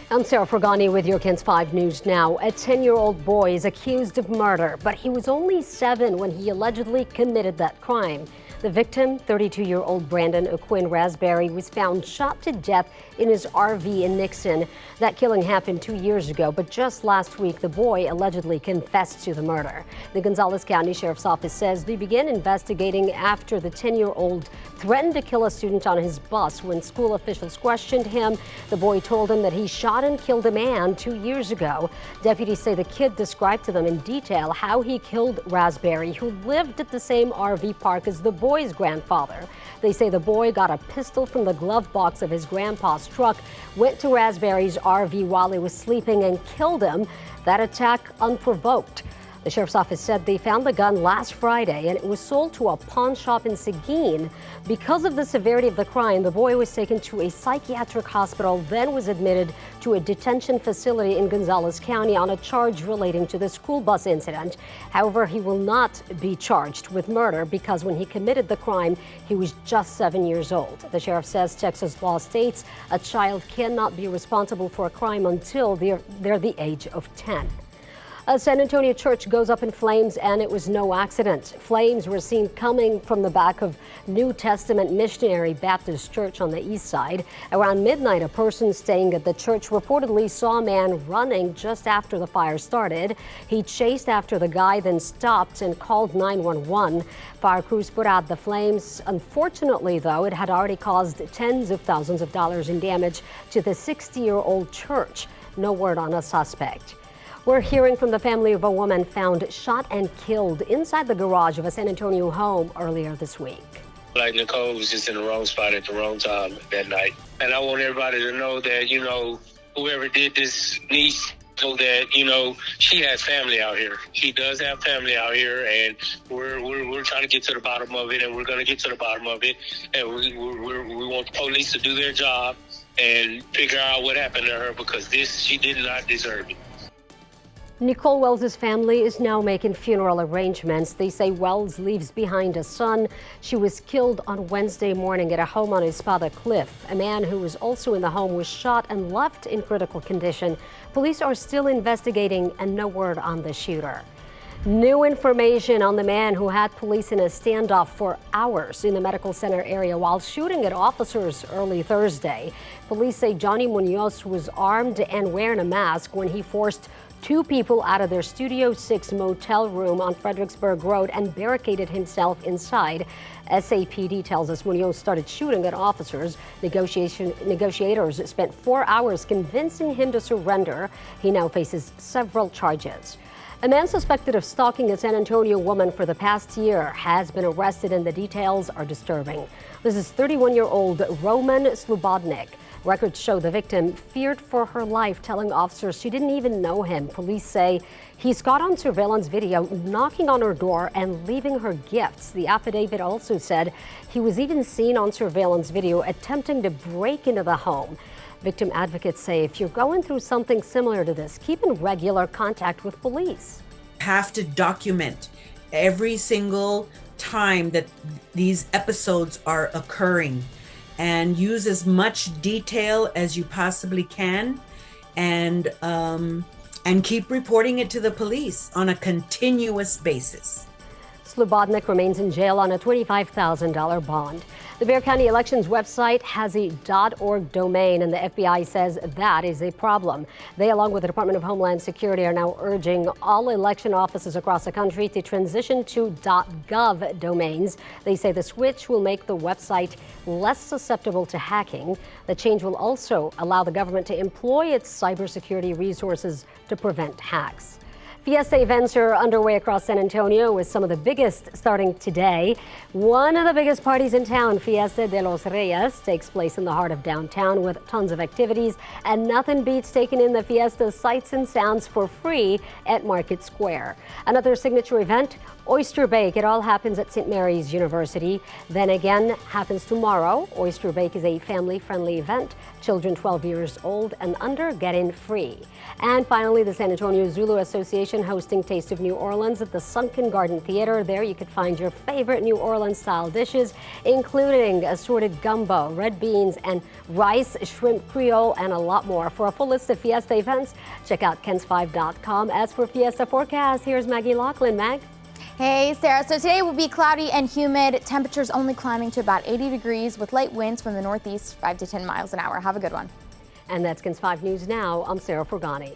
I'm Sarah Fergani with your KENS 5 News Now. A 10-year-old boy is accused of murder, but he was only 7 when he allegedly committed that crime. The victim, 32-year-old Brandon O'Quinn Raspberry, was found shot to death in his RV in Nixon. That killing happened 2 years ago, but just last week, the boy allegedly confessed to the murder. The Gonzales County Sheriff's Office says they began investigating after the 10-year-old threatened to kill a student on his bus. When school officials questioned him, the boy told them that he shot and killed a man 2 years ago. Deputies say the kid described to them in detail how he killed Raspberry, who lived at the same RV park as the boy's grandfather. They say the boy got a pistol from the glove box of his grandpa's truck, went to Raspberry's RV while he was sleeping and killed him. That attack unprovoked. The sheriff's office said they found the gun last Friday and it was sold to a pawn shop in Seguin. Because of the severity of the crime, the boy was taken to a psychiatric hospital, then was admitted to a detention facility in Gonzales County on a charge relating to the school bus incident. However, he will not be charged with murder because when he committed the crime, he was just 7 years old. The sheriff says Texas law states a child cannot be responsible for a crime until they're the age of 10. A San Antonio church goes up in flames, and it was no accident. Flames were seen coming from the back of New Testament Missionary Baptist Church on the east side. Around midnight, a person staying at the church reportedly saw a man running just after the fire started. He chased after the guy, then stopped and called 911. Fire crews put out the flames. Unfortunately, though, it had already caused tens of thousands of dollars in damage to the 60-year-old church. No word on a suspect. We're hearing from the family of a woman found shot and killed inside the garage of a San Antonio home earlier this week. Like Nicole was just in the wrong spot at the wrong time that night. And I want everybody to know that, whoever did this needs to know that, she has family out here. She does have family out here, and we're trying to get to the bottom of it, and we're going to get to the bottom of it. And we want the police to do their job and figure out what happened to her, because she did not deserve it. Nicole Wells' family is now making funeral arrangements. They say Wells leaves behind a son. She was killed on Wednesday morning at a home on Espada Cliff. A man who was also in the home was shot and left in critical condition. Police are still investigating, and no word on the shooter. New information on the man who had police in a standoff for hours in the medical center area while shooting at officers early Thursday. Police say Johnny Munoz was armed and wearing a mask when he forced 2 people out of their Studio 6 motel room on Fredericksburg Road and barricaded himself inside. SAPD tells us Munoz started shooting at officers. Negotiators spent 4 hours convincing him to surrender. He now faces several charges. A man suspected of stalking a San Antonio woman for the past year has been arrested, and the details are disturbing. This is 31-year-old Roman Slobodnik. Records show the victim feared for her life, telling officers she didn't even know him. Police say he's caught on surveillance video knocking on her door and leaving her gifts. The affidavit also said he was even seen on surveillance video attempting to break into the home. Victim advocates say if you're going through something similar to this, keep in regular contact with police. Have to document every single time that these episodes are occurring, and use as much detail as you possibly can, and keep reporting it to the police on a continuous basis. Slobodnik remains in jail on a $25,000 bond. The Bexar County Elections website has a .org domain, and the FBI says that is a problem. They, along with the Department of Homeland Security, are now urging all election offices across the country to transition to .gov domains. They say the switch will make the website less susceptible to hacking. The change will also allow the government to employ its cybersecurity resources to prevent hacks. Fiesta events are underway across San Antonio, with some of the biggest starting today. One of the biggest parties in town, Fiesta de los Reyes, takes place in the heart of downtown with tons of activities, and nothing beats taking in the Fiesta sights and sounds for free at Market Square. Another signature event, Oyster Bake. It all happens at St. Mary's University. Then again happens tomorrow. Oyster Bake is a family-friendly event. Children 12 years old and under get in free. And finally, the San Antonio Zulu Association hosting Taste of New Orleans at the Sunken Garden Theater. There you could find your favorite New Orleans style dishes, including assorted gumbo, red beans, and rice, shrimp creole, and a lot more. For a full list of Fiesta events, check out kens5.com. As for Fiesta forecast, here's Maggie Laughlin. Mag? Hey, Sarah. So today will be cloudy and humid. Temperatures only climbing to about 80 degrees with light winds from the northeast, 5 to 10 miles an hour. Have a good one. And that's KENS 5 News Now. I'm Sarah Forgani.